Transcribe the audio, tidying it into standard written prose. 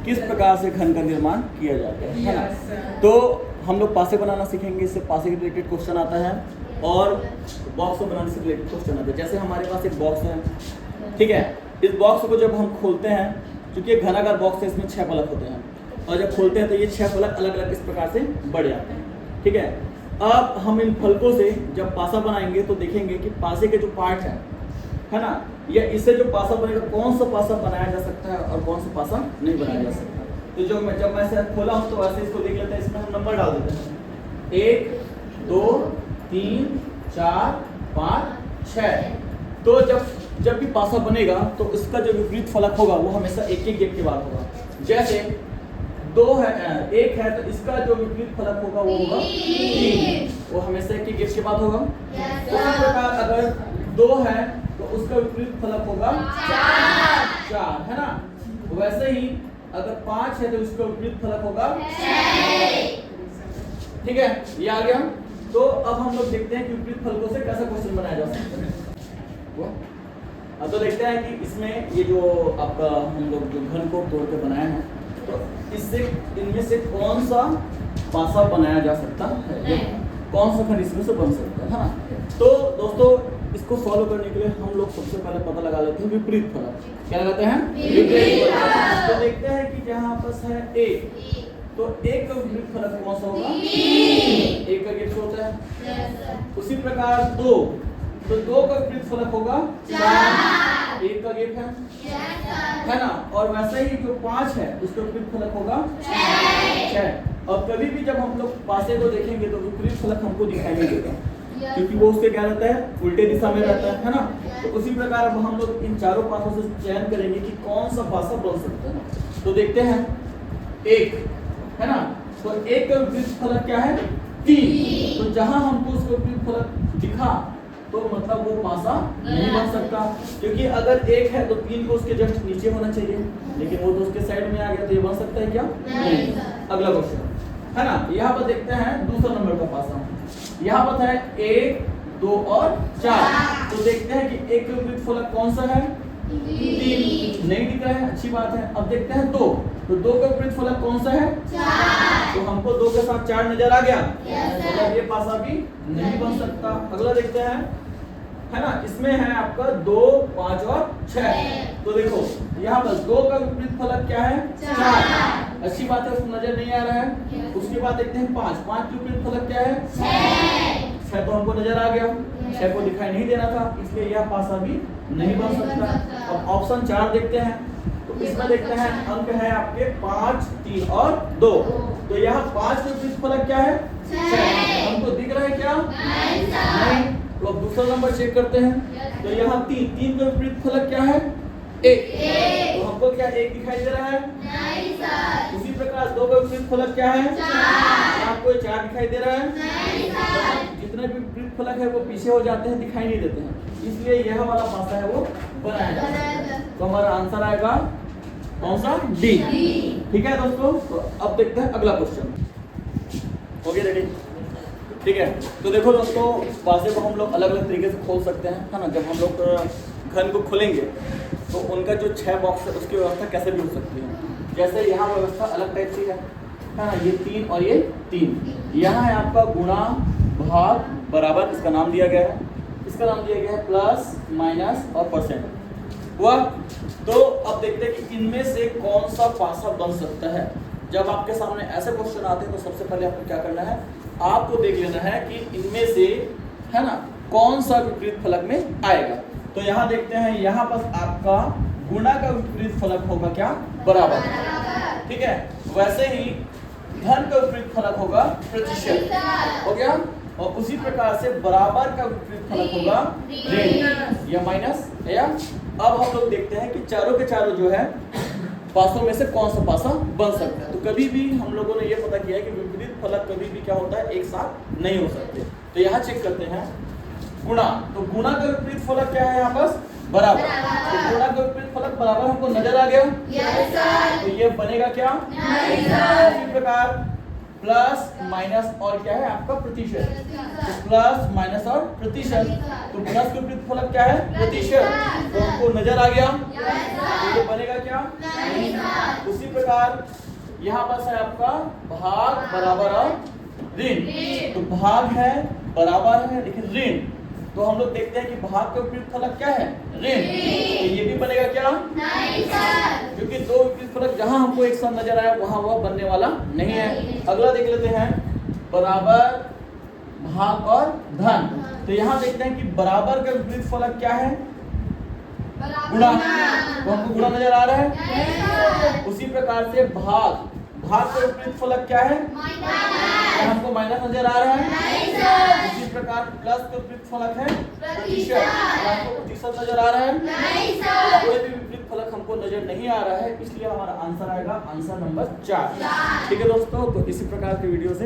किस प्रकार से घन का निर्माण किया जाता है ना। तो हम लोग पासे बनाना सीखेंगे, इससे पासे के रिलेटेड क्वेश्चन आता है और बॉक्स बनाने से रिलेटेड क्वेश्चन आता है। जैसे हमारे पास एक बॉक्स है, ठीक है, इस बॉक्स को जब हम खोलते हैं, क्योंकि एक घनाकार बॉक्स है, इसमें 6 फलक होते हैं और जब खोलते हैं तो ये 6 फलक अलग अलग इस प्रकार से बढ़ जाते हैं, ठीक है। अब हम इन फलकों से जब पासा बनाएंगे तो देखेंगे कि पासे के जो पार्ट है ना, या इससे जो पासा बनेगा, कौन सा पासा बनाया जा सकता है और कौन सा पासा नहीं बनाया जा सकता। तो जब मैं इसे खोला हूँ तो वैसे इसको देख लेते हैं, इसमें हम नंबर डाल देते हैं 1 2 3 4 5 6। तो जब भी पासा बनेगा तो इसका जो विपरीत फलक होगा वो हमेशा एक एक गेट के बाद होगा। जैसे 2 है 1 है तो इसका जो विपरीत फलक होगा वो होगा 3, वो हमेशा एक एक गेट के बाद होगा। उसी प्रकार अगर 2 है तो उसका विपरीत फलक होगा 4 है ना। वैसे ही अगर 5 है तो इसका विपरीत फलक होगा 6, ठीक है, ये आ गया। तो अब हम लोग देखते हैं कि विपरीत फलकों से कैसा क्वेश्चन बनाया जा सकता है। अब तो देखते हैं कि इसमें ये जो आपका हम लोग जो घन को तोड़ के बनाए हैं, तो इससे इनमें से कौन सा पासा बनाया जा सकता है, कौन सा घन इसमें से बन सकता है ना। तो दोस्तों इसको सॉल्व करने के लिए हम लोग सबसे पहले पता लगा लेते हैं विपरीत फलक। क्या लगाते हैं? विपरीत फलक। तो देखते हैं कि जहाँ पर है 1, तो 1 का विपरीत फलक कौन सा होगा? 1 का गेट होता है। उसी प्रकार 2, तो 2 का विपरीत फलक होगा 4, 1 का गेट है ना। और वैसे ही जो 5 है उसका विपरीत फलक होगा 6। और कभी भी जब हम लोग पासे को देखेंगे तो विपरीत फलक हमको दिखाई नहीं देगा, क्योंकि वो उसके क्या रहता है, उल्टे दिशा में रहता है ना। तो उसी प्रकार अब हम लोग इन चारों पासों से चयन करेंगे कि कौन सा पासा बन सकता है। तो देखते हैं 1 है ना, तो 1 का विपरीत फलक क्या है? 3। तो जहां हमको उसका विपरीत फलक दिखा तो मतलब वो पासा नहीं बन सकता, क्योंकि अगर 1 है तो 3 को उसके जस्ट नीचे होना चाहिए, लेकिन वो तो उसके साइड में आ गया, तो ये बन सकता है क्या? नहीं। अगला क्वेश्चन है ना, यहाँ पर देखते हैं दूसरा नंबर का पासा। यहाँ पर है 1 2 और 4। तो देखते हैं कि 1 का विपरीत फलक कौन सा है? 3 नहीं दिख रहा है, अच्छी बात है। अब देखते हैं 2, तो 2 का विपरीत फलक कौन सा है? 4। तो हमको 2 के साथ 4 नजर आ गया, मतलब ये पासा भी नहीं बन सकता। अगला देखते हैं है ना, इसमें है आपका 2 5 और 6। तो देखो यहाँ पर 2 का विपरीत फलक क्या है? 4, अच्छी बात है, उसको नजर नहीं आ रहा है। उसके बाद देखते हैं 5 का विपरीत फलक क्या है? 6 तो हमको नजर आ गया, 6 को दिखाई नहीं देना था, इसलिए यह पासा भी नहीं बन सकता। अब ऑप्शन 4 देखते हैं, तो इसमें देखते हैं अंक है आपके 5 3 और 2। तो यहाँ 5 का विपरीत फलक क्या है? 6। हमको दिख रहा है क्या? नहीं। तो अब दूसरा नंबर चेक करते हैं, तो यहाँ 3 का विपरीत फलक क्या है? 1। तो हमको क्या 1 दिखाई दे रहा है? नहीं सर। उसी प्रकार 2 का विपरीत फलक क्या है? 4। आपको 4 दिखाई दे रहा है? नहीं सर। जितने भी विपरीत फलक है वो पीछे हो जाते हैं, दिखाई नहीं देते हैं, इसलिए यह वाला पासा है वो बनाया जाता है। तो हमारा आंसर आएगा कौन सा? डी। ठीक है दोस्तों, तो अब देखते हैं अगला क्वेश्चन। हो गया रेडी? ठीक है, तो देखो दोस्तों, पासे को हम लोग अलग अलग तरीके से खोल सकते हैं, है ना। जब हम लोग घन को खोलेंगे तो उनका जो 6 बॉक्स है उसकी व्यवस्था कैसे भी हो सकती है। जैसे यहाँ व्यवस्था अलग टाइप की है ना, ये 3 और ये 3। यहाँ है आपका गुणा भाग बराबर, इसका नाम दिया गया है, इसका नाम दिया गया है प्लस माइनस और परसेंट हुआ। तो अब देखते हैं कि इनमें से कौन सा पासा बन सकता है। जब आपके सामने ऐसे क्वेश्चन आते हैं तो सबसे पहले आपको क्या करना है, आपको देख लेना है कि इनमें से है ना कौन सा विपरीत फलक में आएगा। तो यहाँ देखते हैं, यहाँ पर आपका गुणा का विपरीत फलक होगा क्या? बराबर, ठीक है। वैसे ही धन का विपरीत फलक होगा प्रतिशत, हो गया। और उसी प्रकार से बराबर का विपरीत फलक होगा ऋण या माइनस या। अब हम लोग देखते हैं कि चारों के चारों जो है पासों में से कौन सा पासा बन सकता है। तो कभी भी हम लोगों ने ये पता किया है कि विपरीत फलक कभी भी क्या होता है, एक साथ नहीं हो सकते। तो यहाँ चेक करते हैं गुणा, तो गुणा का विपरीत फलक क्या है? यहाँ पर बराबर। तो गुणा का विपरीत फलक बराबर हमको नजर आ गया। तो ये बनेगा क्या? इसी प्रकार प्लस माइनस और क्या है आपका प्रतिशत, तो प्लस माइनस और प्रतिशत, तो प्लस के विपरीत फलक क्या है प्रतिशत, तो हमको नजर आ गया, तो ये बनेगा क्या नहीं। उसी प्रकार यहाँ बस है आपका भाग बराबर और ऋण, तो भाग है बराबर है लेकिन ऋण, तो हम लोग देखते हैं कि भाग का विपरीत फलक क्या है ऋण, तो ये भी बनेगा क्या नहीं सर, क्योंकि दो विपरीत फलक जहां हमको एक साथ नजर आया वहां वह बनने वाला नहीं है। अगला देख लेते हैं बराबर भाग और धन, तो यहाँ देखते हैं कि बराबर का विपरीत फलक क्या है गुणा, तो हमको गुणा नजर आ रहा है। उसी प्रकार से भाग का विपरीत फलक क्या है क्या हमको माइनस नजर आ रहा है। उसी प्रकार प्लस का विपरीत फलक है प्रतिशत, हमको प्रतिशत नजर आ रहा है। कोई भी विपरीत फलक हमको नजर नहीं आ रहा है, इसलिए हमारा आंसर आएगा आंसर नंबर 4। ठीक है दोस्तों, तो इसी प्रकार की वीडियो से